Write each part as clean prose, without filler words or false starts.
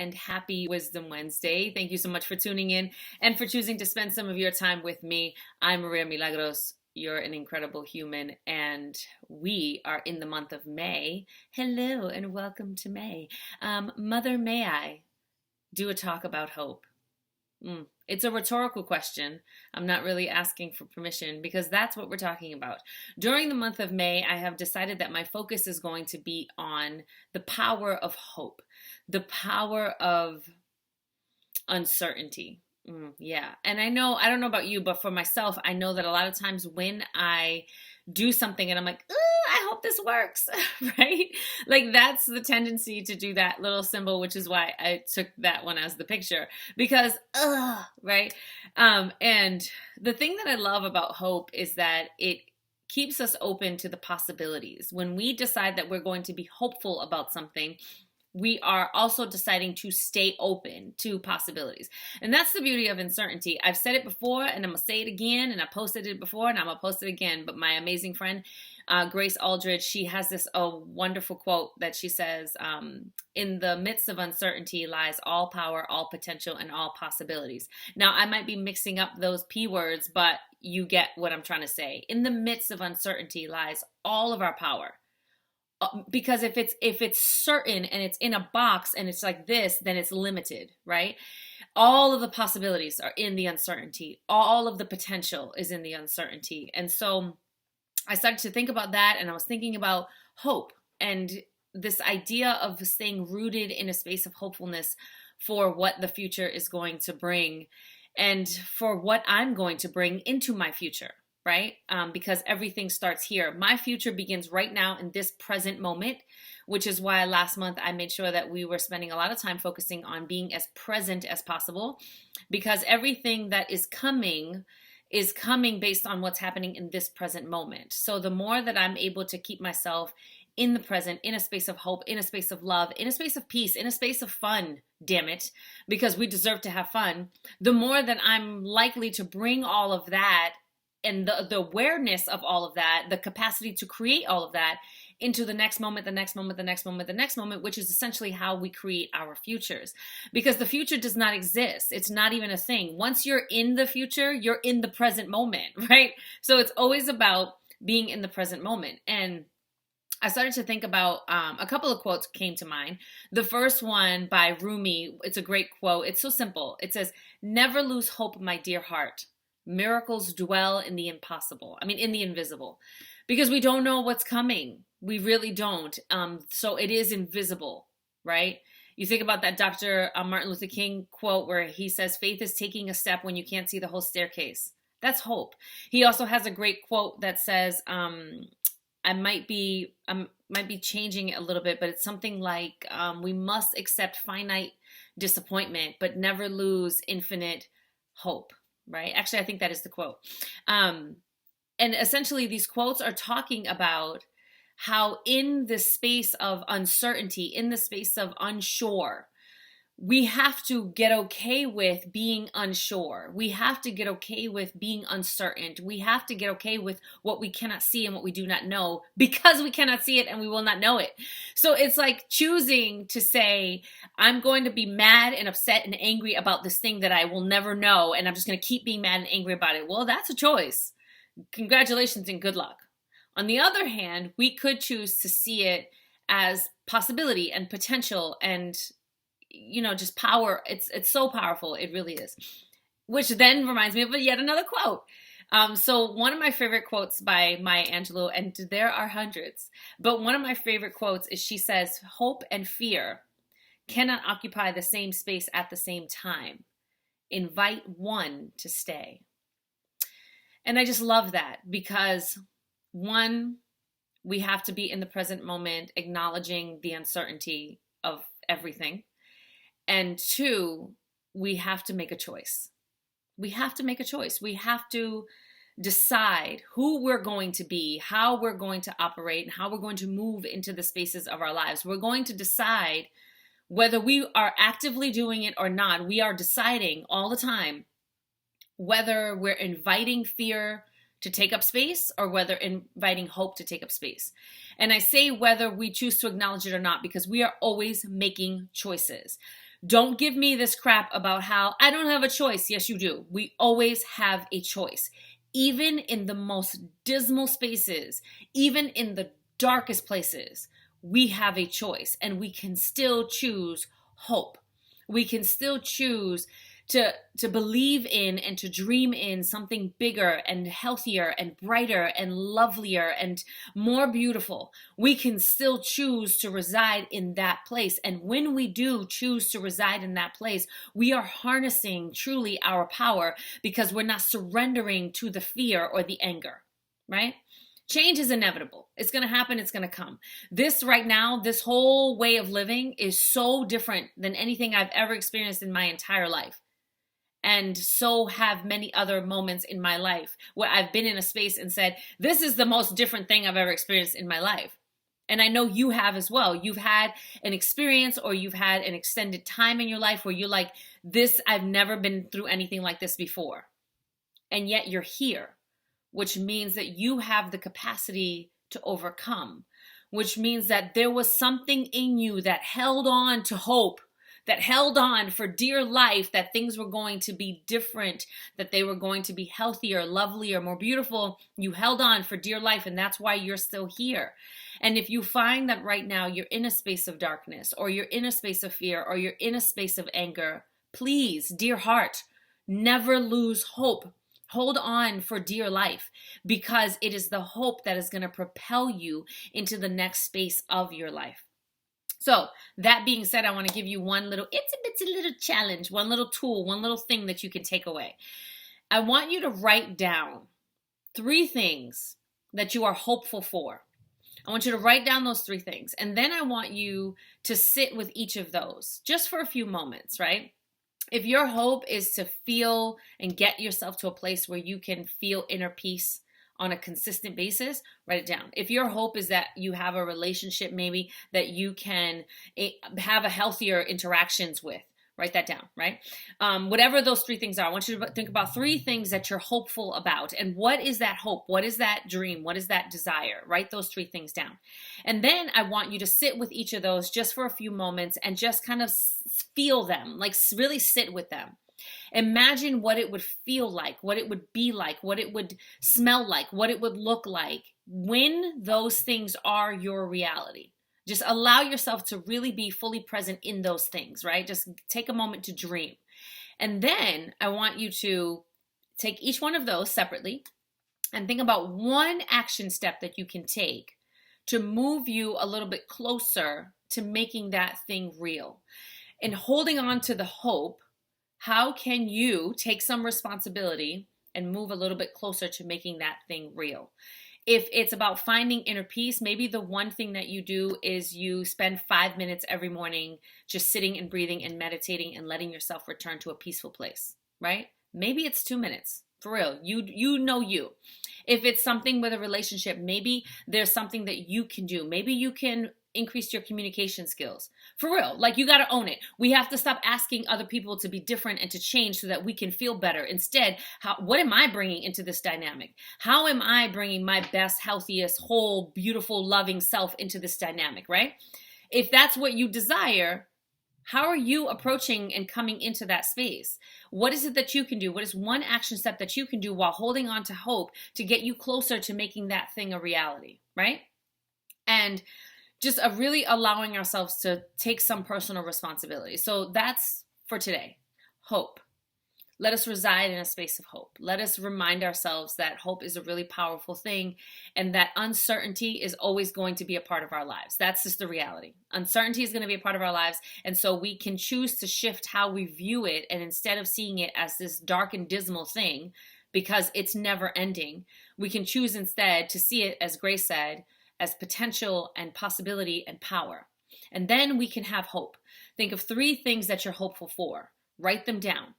and happy Wisdom Wednesday. Thank you so much for tuning in and for choosing to spend some of your time with me. I'm Maria Milagros. You're an incredible human, and we are in the month of May. Hello and welcome to May. Mother, may I do a talk about hope? It's a rhetorical question. I'm not really asking for permission because that's what we're talking about. During the month of May, I have decided that my focus is going to be on the power of hope, the power of uncertainty. Yeah. And I don't know about you, but for myself, I know that a lot of times when I do something and I'm like, I hope this works, right? Like that's the tendency to do that little symbol, which is why I took that one as the picture because, right? And the thing that I love about hope is that it keeps us open to the possibilities. When we decide that we're going to be hopeful about something, we are also deciding to stay open to possibilities. And that's the beauty of uncertainty. I've said it before and I'm going to say it again, and I posted it before and I'm going to post it again. But my amazing friend, Grace Aldridge, she has this wonderful quote that she says, in the midst of uncertainty lies all power, all potential, and all possibilities. Now, I might be mixing up those P words, but you get what I'm trying to say. In the midst of uncertainty lies all of our power. Because if it's certain and it's in a box and it's like this, then it's limited, right? All of the possibilities are in the uncertainty. All of the potential is in the uncertainty. And so I started to think about that, and I was thinking about hope and this idea of staying rooted in a space of hopefulness for what the future is going to bring and for what I'm going to bring into my future. Right? Because everything starts here. My future begins right now in this present moment, which is why last month I made sure that we were spending a lot of time focusing on being as present as possible, because everything that is coming based on what's happening in this present moment. So the more that I'm able to keep myself in the present, in a space of hope, in a space of love, in a space of peace, in a space of fun, damn it, because we deserve to have fun, the more that I'm likely to bring all of that and the awareness of all of that, the capacity to create all of that into the next moment, the next moment, the next moment, the next moment, which is essentially how we create our futures. Because the future does not exist. It's not even a thing. Once you're in the future, you're in the present moment, right? So it's always about being in the present moment. And I started to think about a couple of quotes came to mind. The first one by Rumi, it's a great quote. It's so simple. It says, "Never lose hope, my dear heart. Miracles dwell in the in the invisible," because we don't know what's coming. We really don't. So it is invisible, right? You think about that Dr. Martin Luther King quote where he says, "Faith is taking a step when you can't see the whole staircase." That's hope. He also has a great quote that says, I might be changing it a little bit, but it's something like, we must accept finite disappointment, but never lose infinite hope. Right? Actually, I think that is the quote. And essentially, these quotes are talking about how in the space of uncertainty, in the space of unsure, we have to get okay with being unsure. We have to get okay with being uncertain. We have to get okay with what we cannot see and what we do not know, because we cannot see it and we will not know it. So it's like choosing to say, I'm going to be mad and upset and angry about this thing that I will never know, and I'm just going to keep being mad and angry about it. Well, that's a choice. Congratulations and good luck. On the other hand, we could choose to see it as possibility and potential and just power. It's so powerful. It really is. Which then reminds me of yet another quote. So one of my favorite quotes by Maya Angelou, and there are hundreds, but one of my favorite quotes is she says, "Hope and fear cannot occupy the same space at the same time. Invite one to stay." And I just love that because one, we have to be in the present moment, acknowledging the uncertainty of everything. And two, we have to make a choice. We have to make a choice. We have to decide who we're going to be, how we're going to operate, and how we're going to move into the spaces of our lives. We're going to decide whether we are actively doing it or not. We are deciding all the time whether we're inviting fear to take up space or whether inviting hope to take up space. And I say whether we choose to acknowledge it or not because we are always making choices. Don't give me this crap about how I don't have a choice. Yes, you do. We always have a choice. Even in the most dismal spaces, even in the darkest places, we have a choice, and we can still choose hope. We can still choose to believe in and to dream in something bigger and healthier and brighter and lovelier and more beautiful. We can still choose to reside in that place. And when we do choose to reside in that place, we are harnessing truly our power, because we're not surrendering to the fear or the anger, right? Change is inevitable. It's going to happen. It's going to come. This right now, this whole way of living is so different than anything I've ever experienced in my entire life. And so have many other moments in my life where I've been in a space and said, this is the most different thing I've ever experienced in my life. And I know you have as well. You've had an experience, or you've had an extended time in your life where you're like, this, I've never been through anything like this before. And yet you're here, which means that you have the capacity to overcome, which means that there was something in you that held on to hope, that held on for dear life, that things were going to be different, that they were going to be healthier, lovelier, more beautiful. You held on for dear life, and that's why you're still here. And if you find that right now you're in a space of darkness, or you're in a space of fear, or you're in a space of anger, please, dear heart, never lose hope. Hold on for dear life, because it is the hope that is going to propel you into the next space of your life. So that being said, I want to give you one little itsy-bitsy little challenge, one little tool, one little thing that you can take away. I want you to write down 3 things that you are hopeful for. I want you to write down those 3 things. And then I want you to sit with each of those just for a few moments, right? If your hope is to feel and get yourself to a place where you can feel inner peace on a consistent basis, write it down. If your hope is that you have a relationship maybe that you can have a healthier interactions with, write that down, right? Whatever those 3 things are, I want you to think about 3 things that you're hopeful about. And what is that hope? What is that dream? What is that desire? Write those 3 things down. And then I want you to sit with each of those just for a few moments and just kind of feel them, like really sit with them. Imagine what it would feel like, what it would be like, what it would smell like, what it would look like when those things are your reality. Just allow yourself to really be fully present in those things, right? Just take a moment to dream. And then I want you to take each one of those separately and think about one action step that you can take to move you a little bit closer to making that thing real. And holding on to the hope, how can you take some responsibility and move a little bit closer to making that thing real? If it's about finding inner peace, maybe the one thing that you do is you spend 5 minutes every morning just sitting and breathing and meditating and letting yourself return to a peaceful place, right? Maybe it's 2 minutes. For real, you know you. If it's something with a relationship, maybe there's something that you can do. Maybe you can increase your communication skills. For real, like you got to own it. We have to stop asking other people to be different and to change so that we can feel better. Instead, what am I bringing into this dynamic? How am I bringing my best, healthiest, whole, beautiful, loving self into this dynamic, right? If that's what you desire, how are you approaching and coming into that space? What is it that you can do? What is one action step that you can do while holding on to hope to get you closer to making that thing a reality, right? And just really allowing ourselves to take some personal responsibility. So that's for today. Hope. Let us reside in a space of hope. Let us remind ourselves that hope is a really powerful thing and that uncertainty is always going to be a part of our lives. That's just the reality. Uncertainty is going to be a part of our lives. And so we can choose to shift how we view it. And instead of seeing it as this dark and dismal thing, because it's never ending, we can choose instead to see it, as Grace said, as potential and possibility and power. And then we can have hope. Think of 3 things that you're hopeful for. Write them down.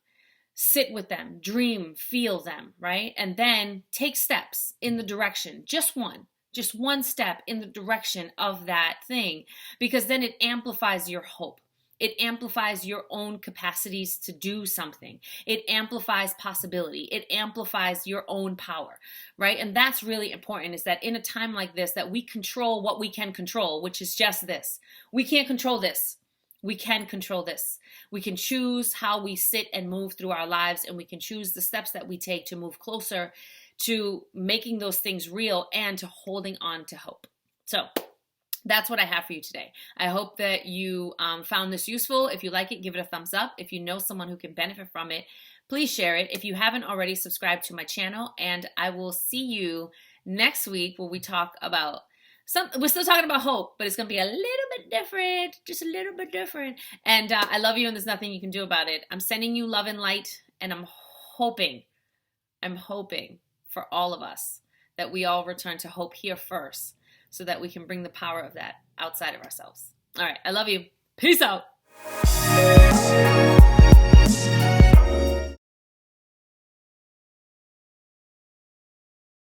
Sit with them, dream, feel them, right? And then take steps in the direction, just one step in the direction of that thing, because then it amplifies your hope. It amplifies your own capacities to do something. It amplifies possibility. It amplifies your own power, right? And that's really important, is that in a time like this, that we control what we can control, which is just this. We can't control this. We can control this. We can choose how we sit and move through our lives, and we can choose the steps that we take to move closer to making those things real and to holding on to hope. So that's what I have for you today. I hope that you found this useful. If you like it, give it a thumbs up. If you know someone who can benefit from it, please share it. If you haven't already, subscribe to my channel, and I will see you next week where we talk about we're still talking about hope, but it's going to be a little bit different, just a little bit different. And I love you, and there's nothing you can do about it. I'm sending you love and light, and I'm hoping for all of us that we all return to hope here first so that we can bring the power of that outside of ourselves. All right, I love you. Peace out.